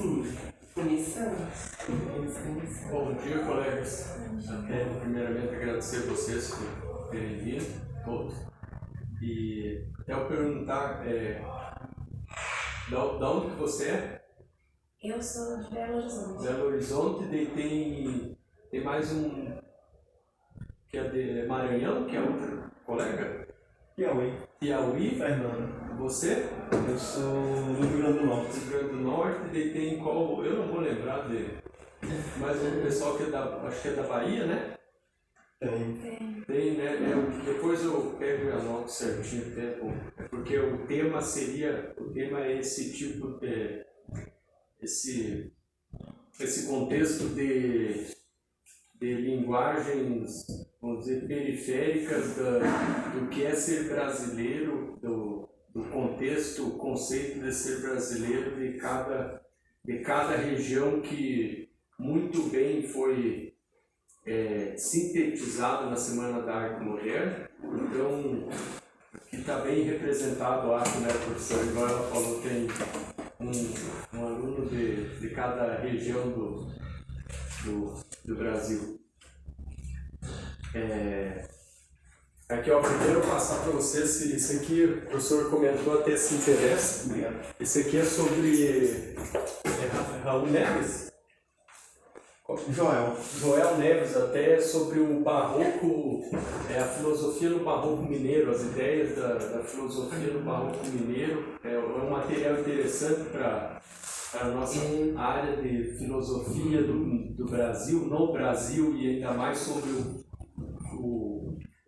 Sim, começamos. Bom dia, colegas. Quero primeiramente agradecer a vocês por terem vindo, todos. E até eu perguntar, da onde que você é? Eu sou de Belo Horizonte. Belo Horizonte, daí tem mais um que é de Maranhão, que é outro colega? Piauí. Fernando. Você? Eu sou do Rio Grande do Norte. Rio Grande do Norte, daí tem qual? Eu não vou lembrar dele. Mas o pessoal que é acho que é da Bahia, né? Tem, né? Depois eu pego e anoto certinho o tempo. É porque o tema é esse tipo de, esse contexto de linguagens, vamos dizer, periféricas do que é ser brasileiro, do contexto, o conceito de ser brasileiro de cada região que muito bem foi sintetizado na Semana da Arte Moderna. Então, que está bem representado, acho, né, professor? Igual ela falou, tem um aluno de cada região do Brasil. Aqui, ó, primeiro eu vou passar para vocês, esse aqui o professor comentou até se interessa. Esse aqui é sobre Raul Neves. Joel Neves, até sobre o barroco, a filosofia no barroco mineiro, as ideias da filosofia no barroco mineiro. É um material interessante para a nossa área de filosofia do Brasil, no Brasil, e ainda mais sobre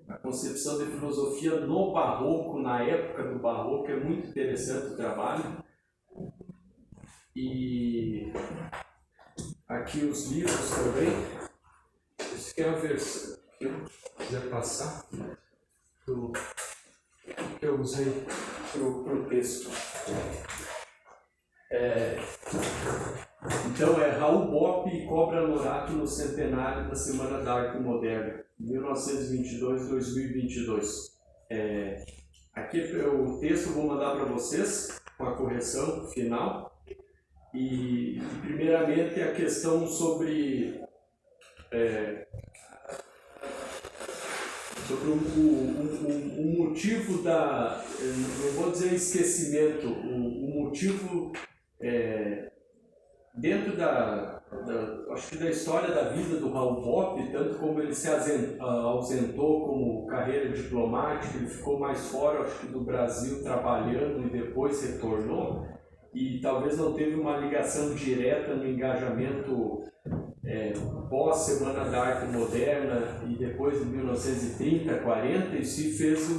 a concepção de filosofia no barroco, na época do barroco. É muito interessante o trabalho. E aqui os livros também. Esse aqui é a versão que eu quiser passar que eu usei para o texto. Então Raul Bopp e Cobra Norato no centenário da Semana da Arte Moderna, 1922-2022. Aqui o texto eu vou mandar para vocês com a correção final. E primeiramente a questão sobre o motivo não vou dizer esquecimento, o motivo dentro acho que da história da vida do Raul Bopp, tanto como ele se ausentou como carreira diplomática, ele ficou mais fora, acho que do Brasil trabalhando e depois retornou. E talvez não teve uma ligação direta no engajamento pós-Semana da Arte Moderna e depois de 1930, 40, e se fez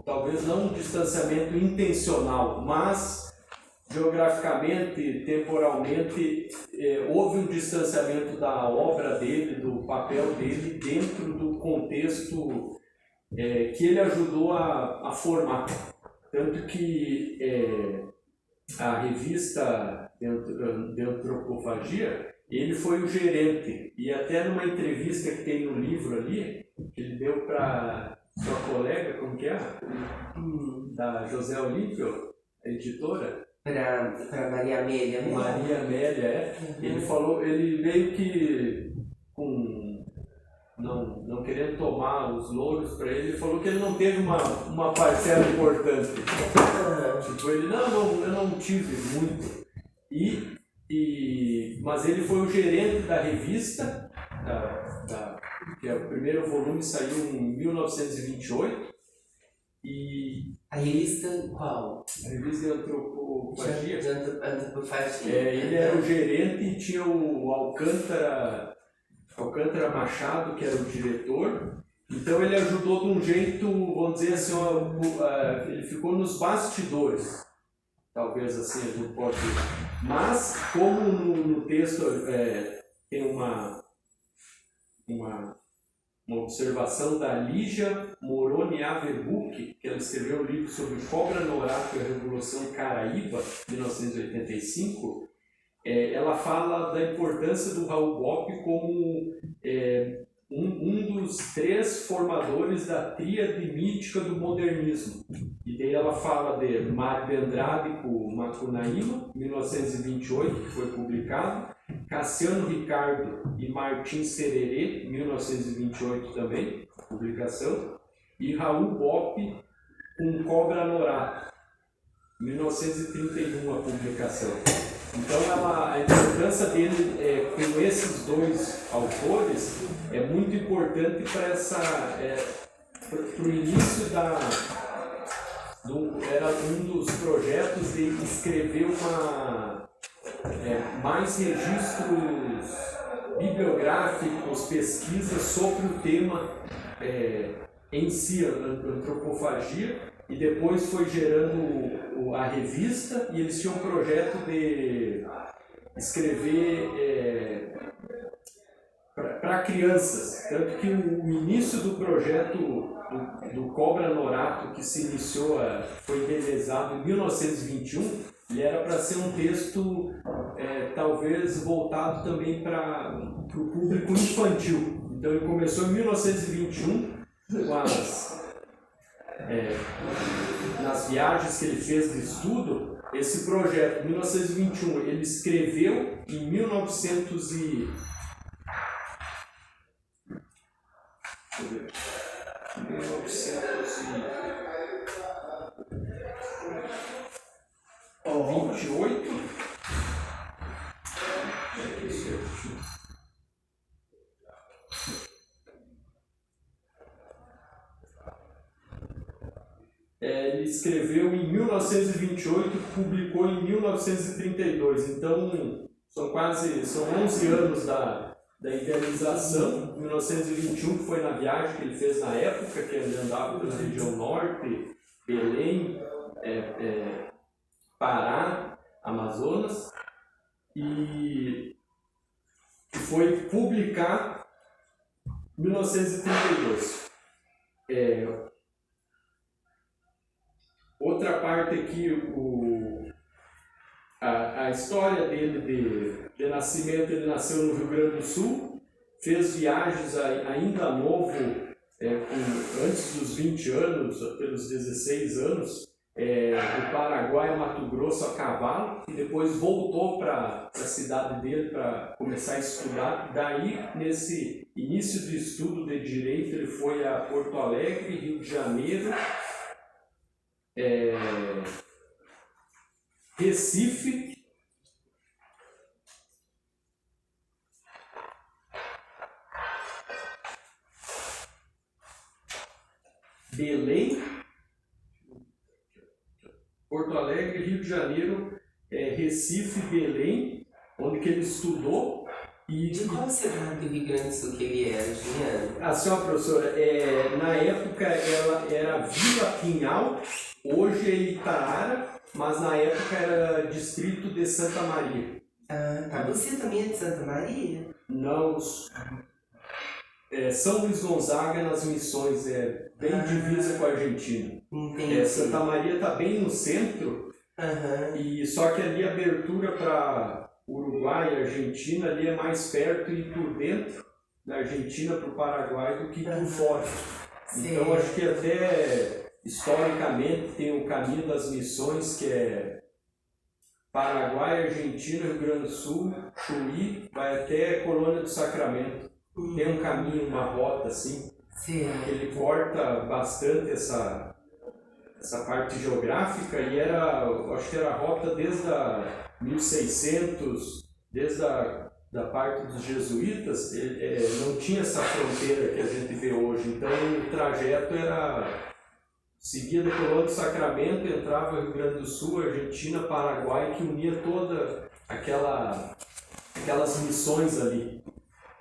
talvez não um distanciamento intencional, mas geograficamente, temporalmente, houve um distanciamento da obra dele, do papel dele, dentro do contexto que ele ajudou a formar. Tanto que a revista de Antropofagia, ele foi o gerente, e até numa entrevista que tem no livro ali, que ele deu para sua colega, como que é? Da José Olímpio, a editora. Para Maria Amélia, né? Maria Amélia, Ele falou, ele meio que não querendo tomar os louros para ele falou que ele não teve uma parcela importante. Tipo, ele, eu não tive muito. Mas ele foi o gerente da revista, que o primeiro volume saiu em 1928. E a revista qual? A revista de Antropofagia. Antropofagia. Ele era o gerente e tinha o Alcântara Machado, que era o diretor, Então ele ajudou de um jeito, vamos dizer assim, ele ficou nos bastidores, talvez assim a gente pode dizer. Mas, como no texto tem uma observação da Lígia Moroni Averbuck, que ela escreveu um livro sobre Cobra Norato e a Revolução Caraíba, 1985, ela fala da importância do Raul Bopp como um dos 3 formadores da tríade mítica do modernismo. E daí ela fala de Mário de Andrade com Macunaíma, 1928, que foi publicado, Cassiano Ricardo e Martim Sererê, 1928 também, publicação, e Raul Bopp com Cobra Norato, 1931 a publicação. Então a importância dele com esses 2 autores é muito importante para o início era um dos projetos de escrever mais registros bibliográficos, pesquisas sobre o tema em si, antropofagia, e depois foi gerando a revista, e eles tinham um projeto de escrever para crianças, tanto que o início do projeto do Cobra Norato, que se iniciou, foi idealizado em 1921, ele era para ser um texto talvez voltado também para o público infantil. Então ele começou em 1921 nas viagens que ele fez de estudo. Esse projeto, 1921, ele escreveu em 1921. Ele escreveu em 1928 e publicou em 1932. Então, são 11 anos da idealização. 1921, que foi na viagem que ele fez na época, que ele andava pela região norte, Belém, Pará, Amazonas, e foi publicar em 1932. Outra parte aqui, a história dele de nascimento, ele nasceu no Rio Grande do Sul, fez viagens ainda novo, antes dos 20 anos, pelos 16 anos, do Paraguai a Mato Grosso a cavalo, e depois voltou para a cidade dele para começar a estudar. Daí, nesse início de estudo de Direito, ele foi a Porto Alegre, Rio de Janeiro, Recife, Belém, Porto Alegre, Rio de Janeiro, Recife, Belém, onde que ele estudou. De qual cidade do Rio Grande do Sul que ele era, Juliana? A senhora professora, na época ela era Vila Pinhal, hoje é Itaara, mas na época era distrito de Santa Maria. Ah, tá. Você também é de Santa Maria? Não, São Luís Gonzaga nas Missões, bem divisa com a Argentina. Entendi. Santa Maria está bem no centro, e só que ali a abertura para Uruguai e Argentina ali é mais perto e por dentro da Argentina para o Paraguai do que por fora. Sim. Então acho que até historicamente tem o caminho das missões, que é Paraguai, Argentina, Rio Grande do Sul, Chuí, vai até Colônia do Sacramento. Tem um caminho, uma rota assim, Sim. ele corta bastante essa parte geográfica, e acho que era a rota desde 1600, desde da parte dos jesuítas, não tinha essa fronteira que a gente vê hoje. Então o trajeto seguia da Colônia do Sacramento, entrava Rio Grande do Sul, Argentina, Paraguai, que unia toda aquelas missões ali.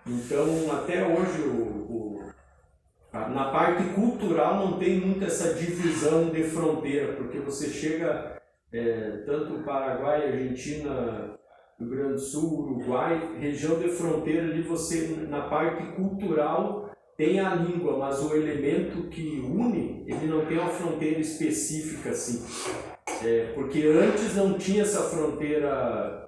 Então até hoje na parte cultural não tem muito essa divisão de fronteira, porque você chega tanto Paraguai, Argentina, Rio Grande do Sul, Uruguai, região de fronteira ali você na parte cultural tem a língua, mas o elemento que une, ele não tem uma fronteira específica assim. Porque antes não tinha essa fronteira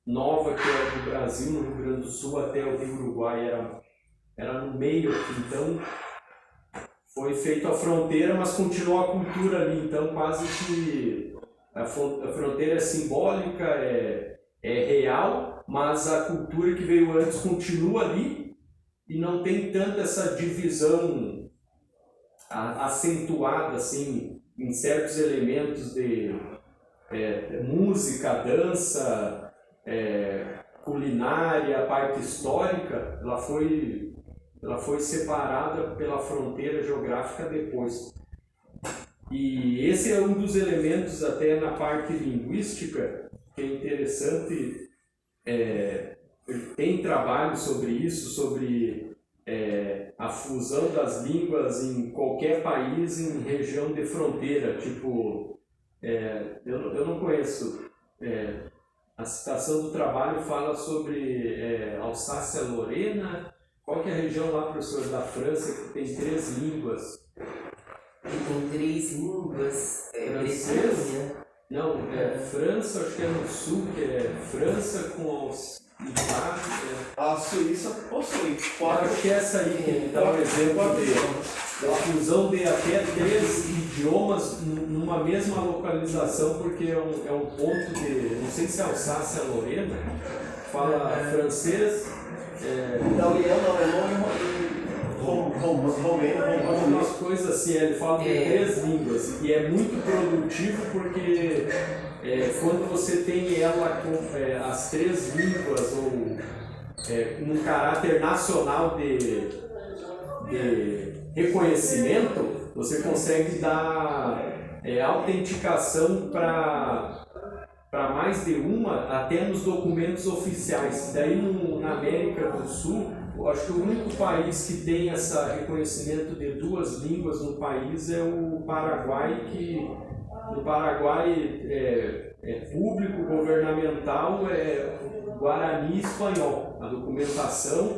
nova que é do Brasil, no Rio Grande do Sul até o Rio Uruguai, era no meio aqui, então foi feita a fronteira, mas continuou a cultura ali, então quase que a fronteira é simbólica, é real, mas a cultura que veio antes continua ali e não tem tanta essa divisão acentuada assim, em certos elementos de música, dança, culinária, a parte histórica, ela foi separada pela fronteira geográfica depois. E esse é um dos elementos até na parte linguística que é interessante. Tem trabalho sobre isso, sobre a fusão das línguas em qualquer país em região de fronteira. Tipo, eu não conheço. A citação do trabalho fala sobre Alsácia-Lorena. Qual que é a região lá, professor, da França que tem 3 línguas? Tem 3 línguas. Francês? Não, França, acho que é no sul, que é França com A Suíça possui 4. acho que é essa aí que ele dá um exemplo da fusão de até 3 idiomas numa mesma localização, porque é um ponto de, não sei se é Alsácia-Lorena, fala francês. Italiano, alemão e romeno. Algumas coisas assim, ele fala de 3 línguas e é muito produtivo porque quando você tem ela com as 3 línguas ou num caráter nacional de reconhecimento, você consegue dar autenticação para mais de uma, até nos documentos oficiais. Daí na América do Sul, eu acho que o único país que tem esse reconhecimento de 2 línguas no país é o Paraguai, que no Paraguai é público, governamental, é Guarani e espanhol. A documentação,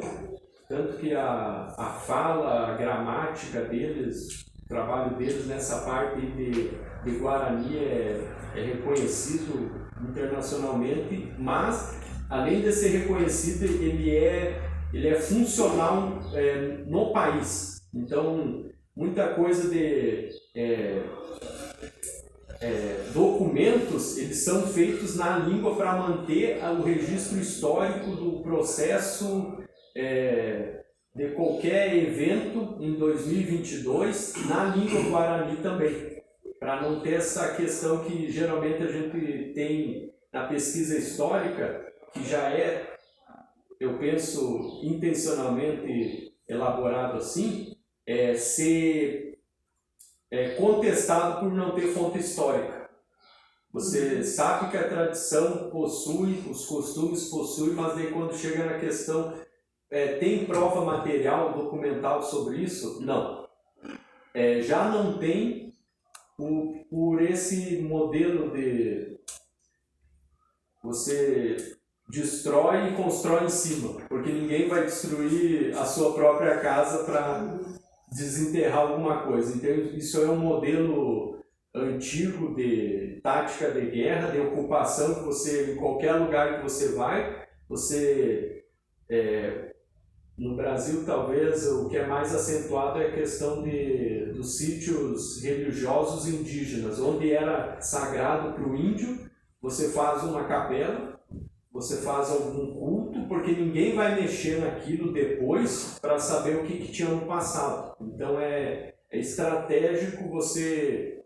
tanto que a fala, a gramática deles, o trabalho deles nessa parte de Guarani é reconhecido internacionalmente, mas além de ser reconhecido, ele é funcional no país. Então, muita coisa de documentos, eles são feitos na língua para manter o registro histórico do processo de qualquer evento em 2022 na língua guarani também, para não ter essa questão que geralmente a gente tem na pesquisa histórica, que já eu penso, intencionalmente elaborado assim, ser contestado por não ter fonte histórica. Você sabe que a tradição possui, os costumes possuem, mas daí quando chega na questão, tem prova material, documental sobre isso? Não. Já não tem por esse modelo de você destrói e constrói em cima, porque ninguém vai destruir a sua própria casa para desenterrar alguma coisa. Então isso é um modelo antigo de tática de guerra, de ocupação, que você, em qualquer lugar que você vai, no Brasil talvez o que é mais acentuado é a questão dos sítios religiosos indígenas, onde era sagrado para o índio, você faz uma capela, você faz algum culto, porque ninguém vai mexer naquilo depois para saber o que tinha no passado. Então é estratégico você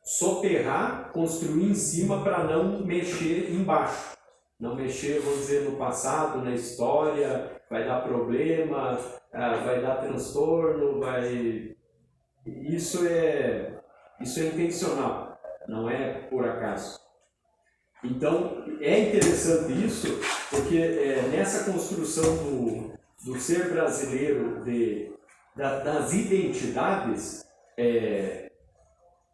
soterrar, construir em cima para não mexer embaixo. Não mexer, vamos dizer, no passado, na história, vai dar problema, vai dar transtorno, Isso é intencional, não é por acaso. Então, é interessante isso, porque nessa construção do ser brasileiro, das identidades,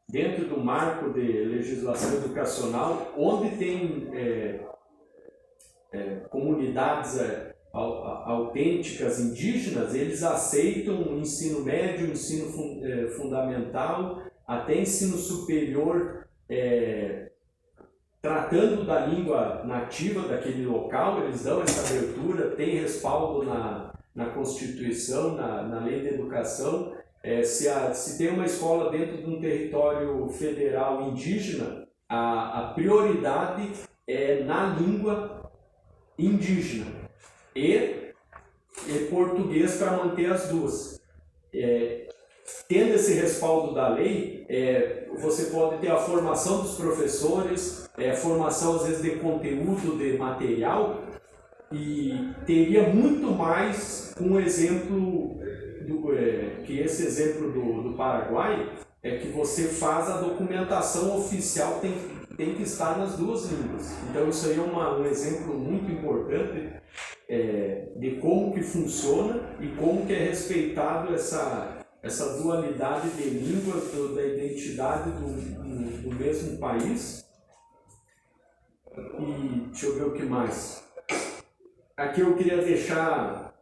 dentro do marco de legislação educacional, onde tem comunidades autênticas indígenas, eles aceitam o ensino médio, ensino fundamental, até ensino superior, tratando da língua nativa daquele local. Eles dão essa abertura, tem respaldo na Constituição, na Lei da Educação. Se tem uma escola dentro de um território federal indígena, a prioridade é na língua indígena e português, para manter as duas. Tendo esse respaldo da lei, você pode ter a formação dos professores, formação às vezes de conteúdo, de material, e teria muito mais um exemplo que esse exemplo do Paraguai, que você faz a documentação oficial, tem que estar nas duas línguas. Então isso aí é um exemplo muito importante de como que funciona e como que é respeitado essa dualidade de línguas, da identidade do mesmo país. E deixa eu ver o que mais. Aqui eu queria deixar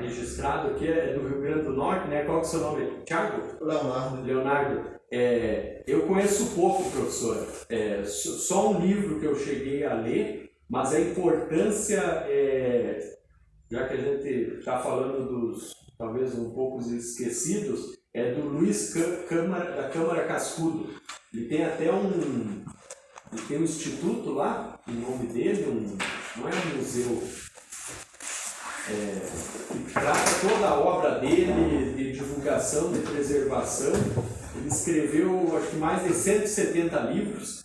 registrado, aqui é do Rio Grande do Norte, né? Qual que é o seu nome? Thiago? Leonardo. Eu conheço pouco, professor. Só um livro que eu cheguei a ler, mas a importância, já que a gente está falando dos, talvez um pouco esquecidos, é do Luiz da Câmara Cascudo. Ele tem até um instituto lá, em nome dele, não é um museu, que trata toda a obra dele, de divulgação, de preservação. Ele escreveu, acho que mais de 170 livros.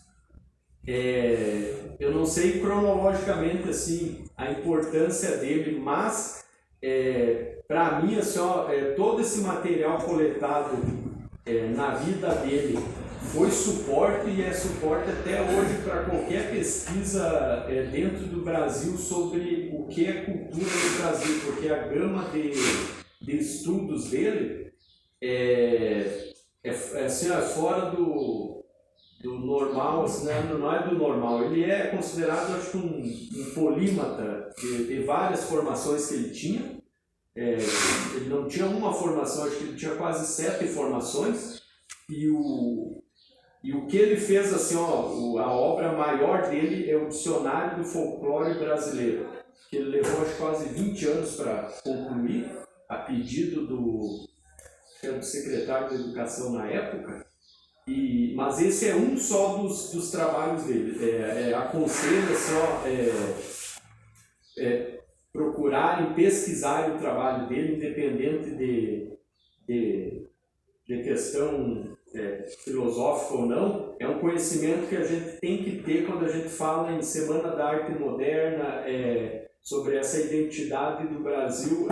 Eu não sei cronologicamente assim, a importância dele, mas para mim assim, todo esse material coletado na vida dele foi suporte, e é suporte até hoje para qualquer pesquisa dentro do Brasil sobre o que é cultura no Brasil, porque a gama de estudos dele assim, fora do normal, assim, não é do normal. Ele é considerado, acho que um polímata de várias formações que ele tinha. Ele não tinha uma formação, acho que ele tinha quase 7 formações. E o que ele fez, assim, a obra maior dele é o Dicionário do Folclore Brasileiro, que ele levou, acho, quase 20 anos para concluir, a pedido do secretário de Educação na época. Mas esse é um só dos trabalhos dele. Aconselho procurarem pesquisar o trabalho dele, independente de questão filosófica ou não. É um conhecimento que a gente tem que ter quando a gente fala em Semana da Arte Moderna, sobre essa identidade do Brasil.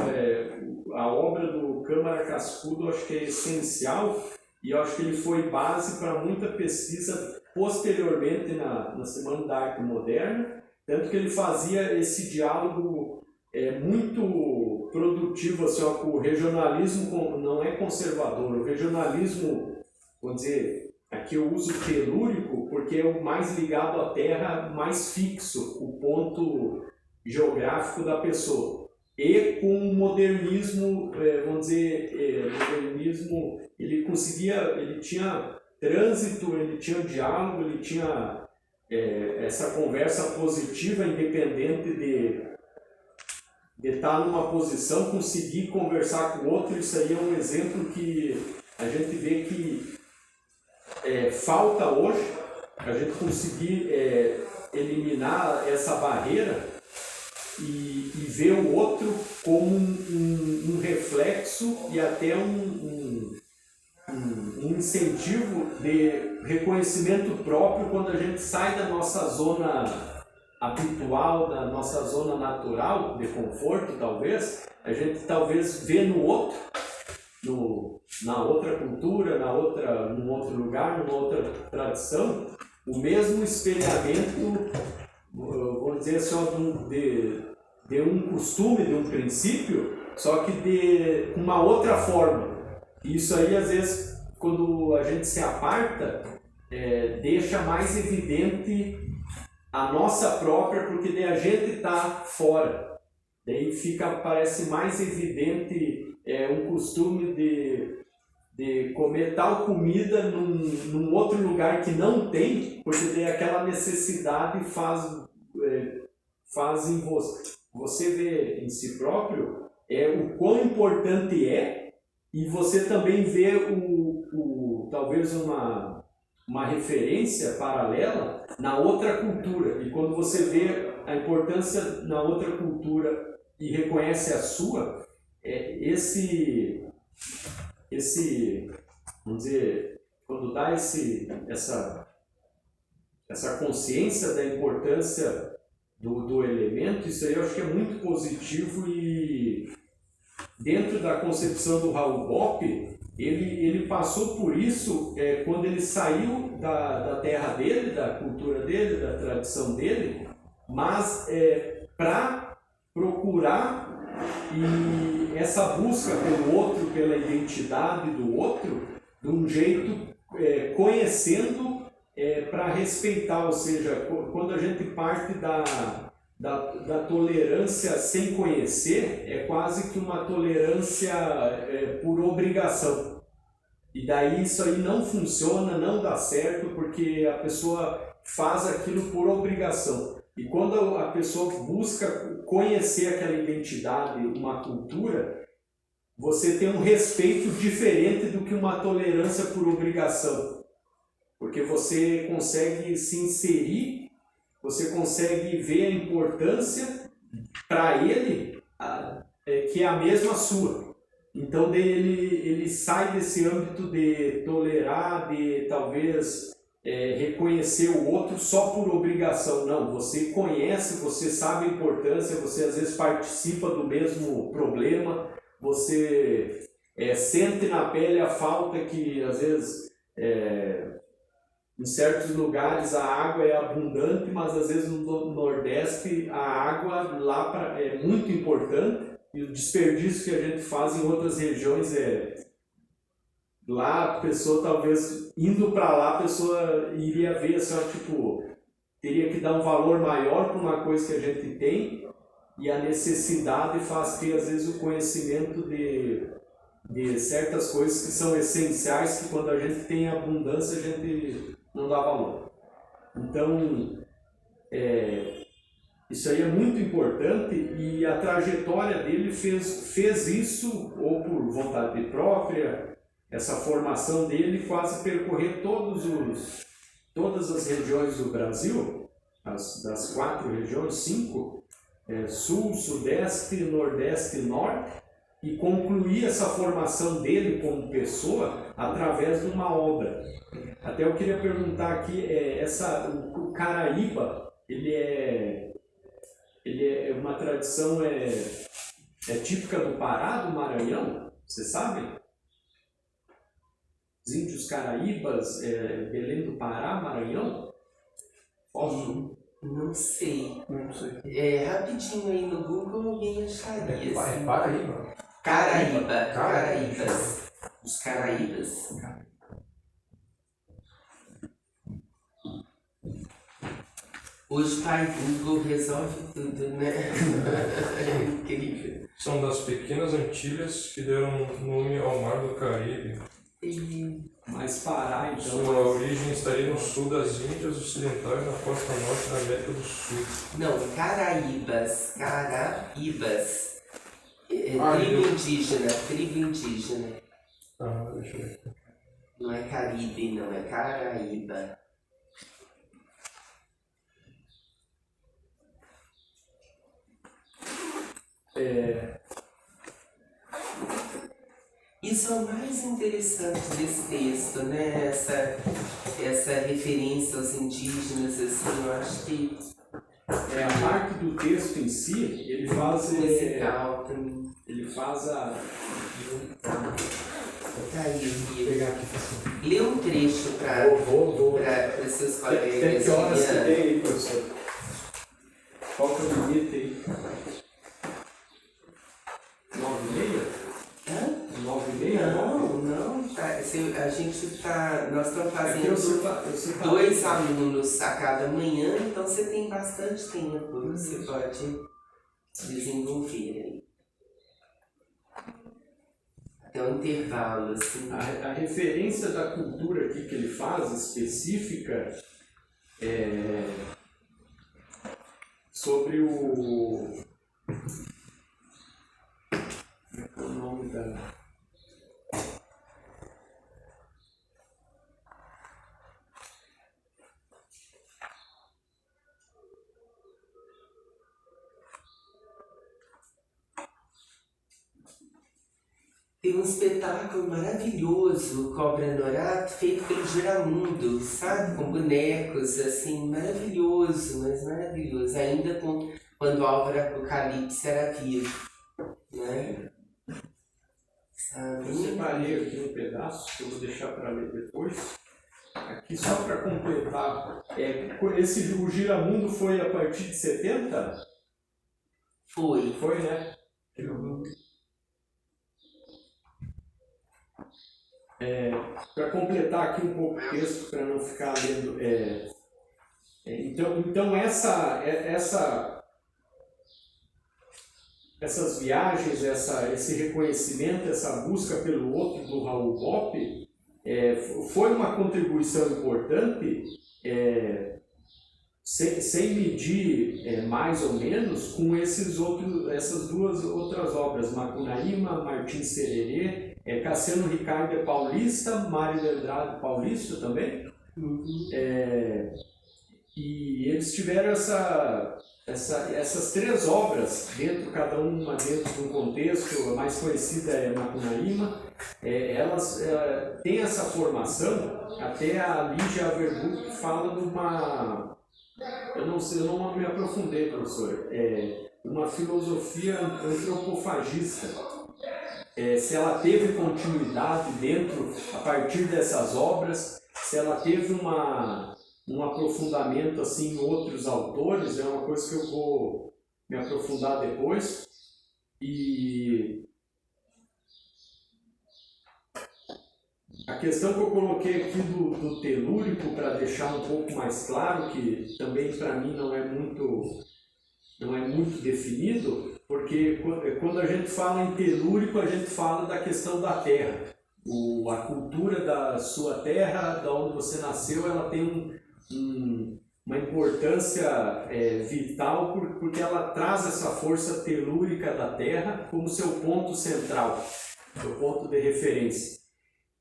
A obra do Câmara Cascudo, acho que é essencial, e eu acho que ele foi base para muita pesquisa posteriormente na Semana da Arte Moderna, tanto que ele fazia esse diálogo muito produtivo, assim, com o regionalismo. Não é conservador, o regionalismo, vamos dizer, aqui eu uso telúrico porque é o mais ligado à terra, mais fixo, o ponto geográfico da pessoa. E com o modernismo, vamos dizer, modernismo, ele tinha trânsito, ele tinha diálogo, ele tinha essa conversa positiva, independente de estar numa posição, conseguir conversar com o outro. Isso aí é um exemplo que a gente vê que falta hoje, a gente conseguir eliminar essa barreira e ver o outro como um reflexo e até um incentivo de reconhecimento próprio. Quando a gente sai da nossa zona habitual, da nossa zona natural de conforto, talvez, a gente talvez vê no outro, na outra cultura, num outro lugar, numa outra tradição, o mesmo espelhamento vamos dizer assim, de um costume, de um princípio, só que de uma outra forma. Isso aí, às vezes, quando a gente se aparta, deixa mais evidente a nossa própria, porque daí a gente está fora. Daí parece mais evidente um costume de comer tal comida num outro lugar que não tem, porque daí aquela necessidade faz em você ver em si próprio o quão importante e você também vê talvez uma referência paralela na outra cultura. E quando você vê a importância na outra cultura e reconhece a sua, vamos dizer, quando dá essa consciência da importância do elemento, isso aí eu acho que é muito positivo. E dentro da concepção do Raul Bopp, ele passou por isso quando ele saiu da terra dele, da cultura dele, da tradição dele, mas para procurar essa busca pelo outro, pela identidade do outro, de um jeito conhecendo para respeitar, ou seja, quando a gente parte da tolerância sem conhecer, é quase que uma tolerância por obrigação. E daí isso aí não funciona, não dá certo, porque a pessoa faz aquilo por obrigação. E quando a pessoa busca conhecer aquela identidade, uma cultura, você tem um respeito diferente do que uma tolerância por obrigação. Porque você consegue se inserir, você consegue ver a importância para ele, que é a mesma sua. Então ele sai desse âmbito de tolerar, de talvez reconhecer o outro só por obrigação. Não, você conhece, você sabe a importância, você às vezes participa do mesmo problema, você sente na pele a falta que às vezes em certos lugares a água é abundante, mas às vezes no Nordeste a água lá é muito importante, e o desperdício que a gente faz em outras regiões lá a pessoa talvez indo para lá a pessoa iria ver assim, teria que dar um valor maior para uma coisa que a gente tem, e a necessidade faz ter às vezes o conhecimento de certas coisas que são essenciais, que quando a gente tem abundância a gente não dá valor. Então isso aí é muito importante, e a trajetória dele fez isso, ou por vontade própria, essa formação dele quase percorrer todas as regiões do Brasil, das 4 regiões, 5, Sul, Sudeste, Nordeste e Norte, e concluir essa formação dele como pessoa através de uma obra. Até eu queria perguntar aqui, o Caraíba, ele é uma tradição típica do Pará, do Maranhão, você sabe? Os índios Caraíbas, Belém do Pará, Maranhão? Posso? Não sei. Rapidinho aí no Google alguém acharia. Paraíba. Caraíbas. Os Caraíbas. Hoje pai Google resolve tudo, né? É incrível. São das pequenas Antilhas que deram nome ao Mar do Caribe. Mas Pará, então... Sua origem estaria no sul das Índias Ocidentais, na costa norte da América do Sul. Não, Caraíbas. Tribo indígena. Ah, deixa eu ver. Não é Caribe, não, é Caraíba. Isso é o mais interessante desse texto, né? Essa referência aos indígenas, assim, eu acho que... a parte do texto em si, ele faz... musical também. Ele faz a... Tá aí, Vou pegar aqui. lê um trecho para Vou. seus colegas. Tem que horas que tem aí, professor? Qual que é o limite aí? 9,5? Hã? 9,5? Não, tá, a gente tá. Nós estamos É que eu fazendo separei. 2 alunos a cada manhã, então você tem bastante tempo que você pode desenvolver aí. Até um intervalo, assim. A referência da cultura aqui que ele faz, específica, é sobre o... Como é que é o nome da... Tem um espetáculo maravilhoso, Cobra Norato, feito pelo Giramundo, sabe? Com bonecos, assim, maravilhoso, mas maravilhoso. Ainda com quando o Álvaro Apocalipse era vivo, né? Sabe? Eu separei aqui um pedaço, que eu vou deixar para ler depois. Aqui só para completar, o Giramundo foi a partir de 70? Foi. Foi, né? Para completar aqui um pouco o texto, para não ficar lendo. Então essas viagens, esse reconhecimento, essa busca pelo outro do Raul Bopp, foi uma contribuição importante, sem medir mais ou menos, com essas duas outras obras, Macunaíma, Martim Sererê, Cassiano Ricardo é paulista, Mário de Andrade paulista também. E eles tiveram essas 3 obras, cada uma dentro de um contexto. A mais conhecida é Macunaíma. Elas têm essa formação, até a Lígia Averbuch fala de uma... Eu não me aprofundei, professor. Uma filosofia antropofagista. Se ela teve continuidade a partir dessas obras, se ela teve um aprofundamento assim, em outros autores, é uma coisa que eu vou me aprofundar depois. E a questão que eu coloquei aqui do telúrico, para deixar um pouco mais claro, que também para mim não é muito definido, porque quando a gente fala em telúrico, a gente fala da questão da terra. A cultura da sua terra, da onde você nasceu, ela tem uma importância vital, porque ela traz essa força telúrica da terra como seu ponto central, seu ponto de referência.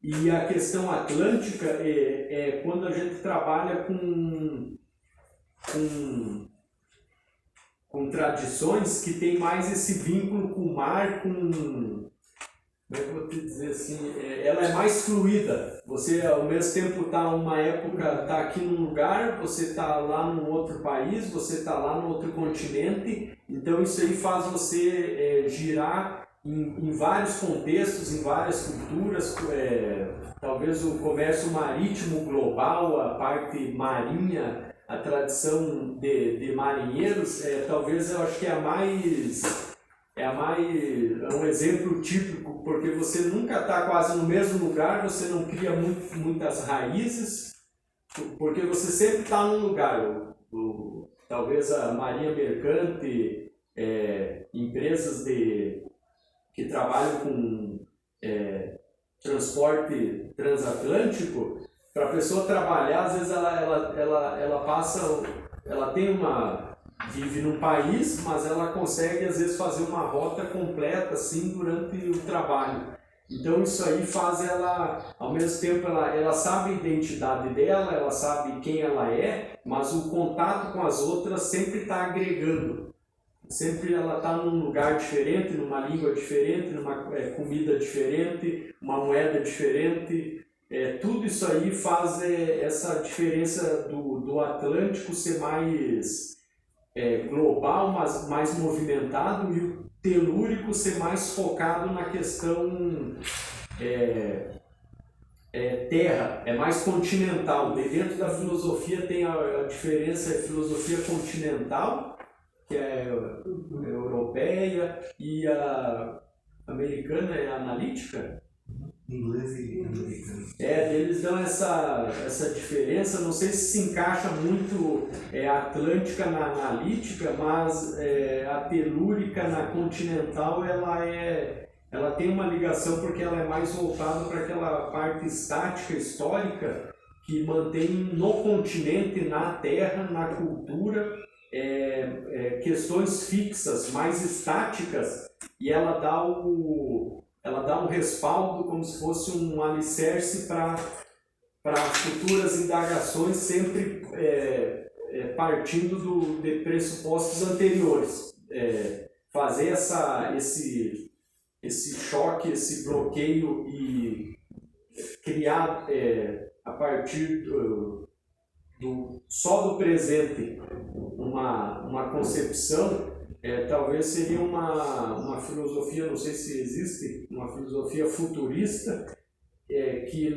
E a questão atlântica é quando a gente trabalha com tradições que tem mais esse vínculo com o mar, como é que eu vou te dizer assim, ela é mais fluida. Você ao mesmo tempo está aqui num lugar, você está lá num outro país, você está lá no outro continente, então isso aí faz você girar em vários contextos, em várias culturas, talvez o comércio marítimo global, a parte marinha, a tradição de marinheiros, talvez eu acho que é um exemplo típico, porque você nunca está quase no mesmo lugar, você não cria muitas raízes, porque você sempre está num lugar. Talvez a marinha mercante, empresas que trabalham com transporte transatlântico, para a pessoa trabalhar, às vezes ela passa, ela vive num país, mas ela consegue às vezes fazer uma rota completa assim durante o trabalho. Então isso aí faz ela, ao mesmo tempo ela sabe a identidade dela, ela sabe quem ela é, mas o contato com as outras sempre está agregando. Sempre ela está num lugar diferente, numa língua diferente, numa comida diferente, uma moeda diferente. Tudo isso aí faz essa diferença do Atlântico ser mais global, mas mais movimentado, e o telúrico ser mais focado na questão terra, mais continental. Dentro da filosofia tem a diferença, filosofia continental, que é europeia, e a americana é analítica. Inglês e americano. Eles dão essa diferença, não sei se se encaixa muito a atlântica na analítica, mas a telúrica na continental ela tem uma ligação porque ela é mais voltada para aquela parte estática, histórica, que mantém no continente, na terra, na cultura, questões fixas, mais estáticas, e ela dá um respaldo como se fosse um alicerce para futuras indagações, sempre partindo de pressupostos anteriores. Fazer esse choque, esse bloqueio e criar a partir só do presente uma concepção, talvez seria uma filosofia, não sei se existe, uma filosofia futurista que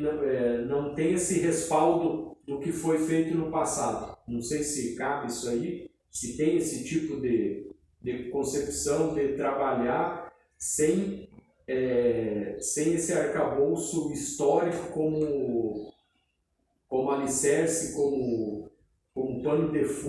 não tem esse respaldo do que foi feito no passado. Não sei se cabe isso aí, se tem esse tipo de concepção de trabalhar sem esse arcabouço histórico como alicerce, como pano de fundo.